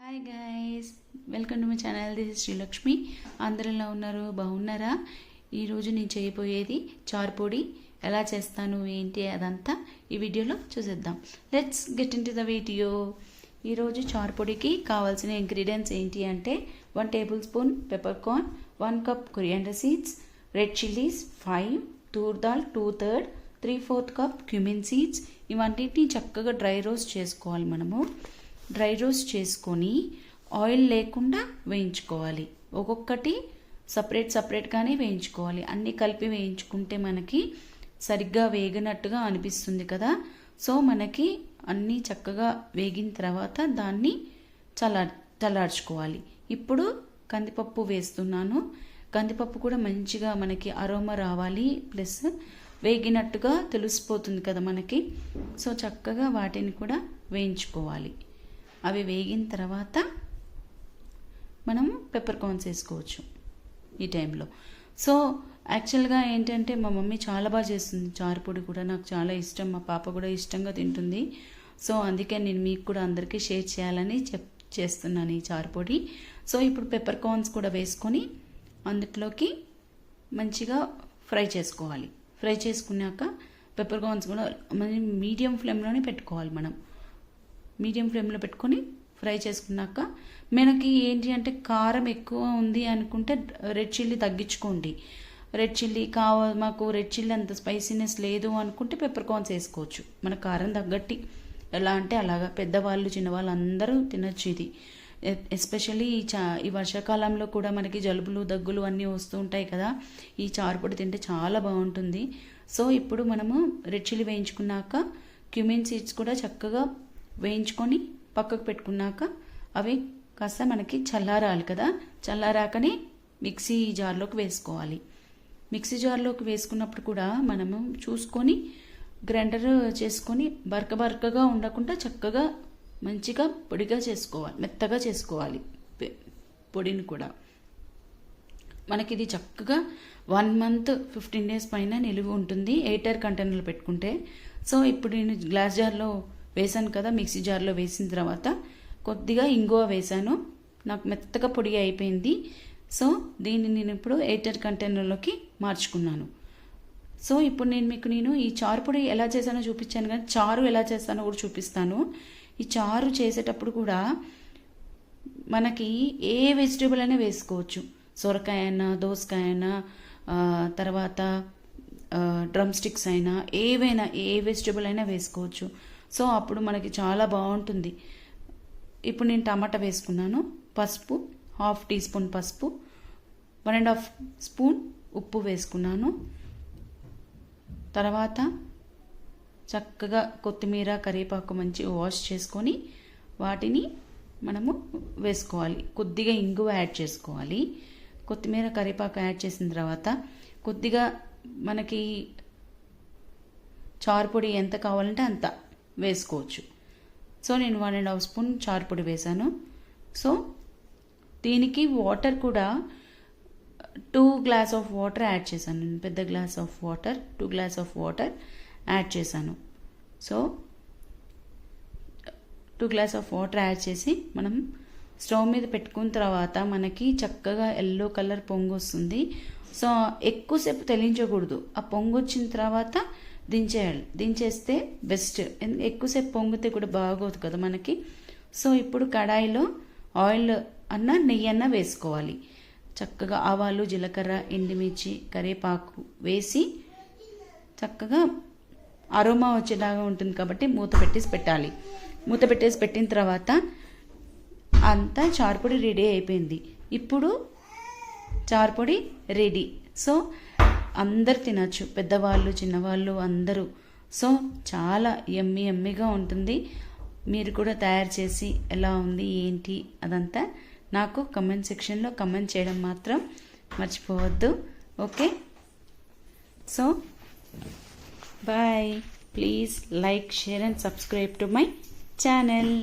Hi guys, welcome to my channel. This is Srilakshmi. అందరూ ఎలా ఉన్నారు? బాగున్నారా? ఈరోజు నేను చేయబోయేది చారుపొడి. ఎలా చేస్తాను ఏంటి అదంతా ఈ వీడియోలో చూసేద్దాం. Let's get in to the video. ఈరోజు చారుపొడికి కావాల్సిన ఇంగ్రీడియంట్స్ ఏంటి అంటే 1 table spoon pepper corn, 1 cup coriander seeds, red chillies 5, Toor dal 2/3, 3/4 cup cumin seeds. ఇవన్నిటిని చక్కగా డ్రై రోస్ట్ చేసుకోవాలి. మనము డ్రై రోస్ట్ చేసుకొని ఆయిల్ లేకుండా వేయించుకోవాలి. ఒక్కొక్కటి సపరేట్గానే వేయించుకోవాలి. అన్నీ కలిపి వేయించుకుంటే మనకి సరిగ్గా వేగినట్టుగా అనిపిస్తుంది కదా. సో మనకి అన్నీ చక్కగా వేగిన తర్వాత దాన్ని చల్లార్చుకోవాలి. ఇప్పుడు కందిపప్పు వేస్తున్నాను. కందిపప్పు కూడా మంచిగా మనకి అరోమా రావాలి, ప్లస్ వేగినట్టుగా తెలిసిపోతుంది కదా మనకి. సో చక్కగా వాటిని కూడా వేయించుకోవాలి. అవి వేగిన తర్వాత మనము పెప్పర్ కార్న్స్ వేసుకోవచ్చు ఈ టైంలో. సో యాక్చువల్గా ఏంటంటే మా మమ్మీ చాలా బాగా చేస్తుంది చారుపొడి కూడా. నాకు చాలా ఇష్టం, మా పాప కూడా ఇష్టంగా తింటుంది. సో అందుకే నేను మీకు కూడా అందరికీ షేర్ చేయాలని చేస్తున్నాను ఈ చారుపొడి. సో ఇప్పుడు పెప్పర్ కార్న్స్ కూడా వేసుకొని అందులోకి మంచిగా ఫ్రై చేసుకోవాలి. ఫ్రై చేసుకున్నాక పెప్పర్ కార్న్స్ కూడా మీడియం ఫ్లేమ్లోనే పెట్టుకోవాలి. మనం మీడియం ఫ్లేమ్లో పెట్టుకొని ఫ్రై చేసుకున్నాక మనకి ఏంటి అంటే కారం ఎక్కువ ఉంది అనుకుంటే రెడ్ చిల్లీ తగ్గించుకోండి. రెడ్ చిల్లీ మాకు రెడ్ చిల్లీ అంత స్పైసీనెస్ లేదు అనుకుంటే పెప్పర్ కార్న్స్ వేసుకోవచ్చు. మన కారం తగ్గట్టి ఎలా అంటే అలాగా పెద్దవాళ్ళు చిన్నవాళ్ళు అందరూ తినచ్చు ఇది. ఎస్పెషల్లీ ఈ వర్షాకాలంలో కూడా మనకి జలుబులు దగ్గులు అన్నీ వస్తూ ఉంటాయి కదా. ఈ చారుపొడి తింటే చాలా బాగుంటుంది. సో ఇప్పుడు మనము రెడ్ చిల్లీ వేయించుకున్నాక క్యూమిన్ సీడ్స్ కూడా చక్కగా వేయించుకొని పక్కకు పెట్టుకున్నాక అవి కాస్త మనకి చల్లారాలి కదా. చల్లారాకనే మిక్సీ జార్లోకి వేసుకోవాలి. మిక్సీ జార్లోకి వేసుకున్నప్పుడు కూడా మనము చూసుకొని గ్రైండర్ చేసుకొని బరకగా ఉండకుండా చక్కగా మంచిగా పొడిగా చేసుకోవాలి, మెత్తగా చేసుకోవాలి పొడిని కూడా. మనకి ఇది చక్కగా 1 మంత్ 15 డేస్ పైన నిలువ ఉంటుంది ఎయిటర్ కంటైనర్లో పెట్టుకుంటే. సో ఇప్పుడు నేను గ్లాస్ జార్లో వేసాను కదా. మిక్సీ జార్లో వేసిన తర్వాత కొద్దిగా ఇంగువ వేసాను. నాకు మెత్తగా పొడి అయిపోయింది. సో దీన్ని నేను ఇప్పుడు ఎయిటర్ కంటైనర్లోకి మార్చుకున్నాను. సో ఇప్పుడు నేను ఈ చారు పొడి ఎలా చేశానో చూపించాను, కానీ చారు ఎలా చేస్తానో కూడా చూపిస్తాను. ఈ చారు చేసేటప్పుడు కూడా మనకి ఏ వెజిటేబుల్ అయినా వేసుకోవచ్చు. సొరకాయ అయినా, దోసకాయ అయినా, తర్వాత డ్రమ్ స్టిక్స్ అయినా, ఏవైనా ఏ వెజిటేబుల్ అయినా వేసుకోవచ్చు. సో అప్పుడు మనకి చాలా బాగుంటుంది. ఇప్పుడు నేను టమాటా వేసుకున్నాను. పసుపు 1/2 టీ స్పూన్ పసుపు, 1.5 స్పూన్ ఉప్పు వేసుకున్నాను. తర్వాత చక్కగా కొత్తిమీర, కరివేపాకు మంచిగా వాష్ చేసుకొని వాటిని మనము వేసుకోవాలి. కొద్దిగా ఇంగువ యాడ్ చేసుకోవాలి. కొత్తిమీర, కరివేపాకు యాడ్ చేసిన తర్వాత కొద్దిగా మనకి చారుపొడి ఎంత కావాలంటే అంత వేసుకోవచ్చు. సో నేను 1.5 స్పూన్ చారుపొడి వేసాను. సో దీనికి వాటర్ కూడా 2 గ్లాస్ ఆఫ్ వాటర్ యాడ్ చేశాను. నేను పెద్ద glass of water 2 glass of water add చేశాను. So 2 glass of water add చేసి మనం స్టవ్ మీద పెట్టుకున్న తర్వాత మనకి చక్కగా ఎల్లో కలర్ పొంగు వస్తుంది. సో ఎక్కువసేపు తెలించకూడదు. ఆ పొంగు వచ్చిన తర్వాత దించేయాలి. దించేస్తే బెస్ట్. ఎక్కువసేపు పొంగితే కూడా బాగోదు కదా మనకి. సో ఇప్పుడు కడాయిలో ఆయిల్ అన్న నెయ్యి అన్న వేసుకోవాలి. చక్కగా ఆవాలు, జీలకర్ర, ఎండుమిర్చి, కరివేపాకు వేసి చక్కగా అరోమా వచ్చేలాగా ఉంటుంది కాబట్టి మూత పెట్టేసి పెట్టాలి. మూత పెట్టేసి పెట్టిన తర్వాత అంతా చారుపొడి రెడీ అయిపోయింది. ఇప్పుడు చారుపొడి రెడీ. సో అందరు తినచ్చు, పెద్దవాళ్ళు చిన్నవాళ్ళు అందరూ. సో చాలా యమ్మీగా ఉంటుంది. మీరు కూడా తయారు చేసి ఎలా ఉంది ఏంటి అదంతా నాకు కమెంట్ సెక్షన్లో కమెంట్ చేయడం మాత్రం మర్చిపోవద్దు. Okay, so bye. Please like, share and subscribe to my channel.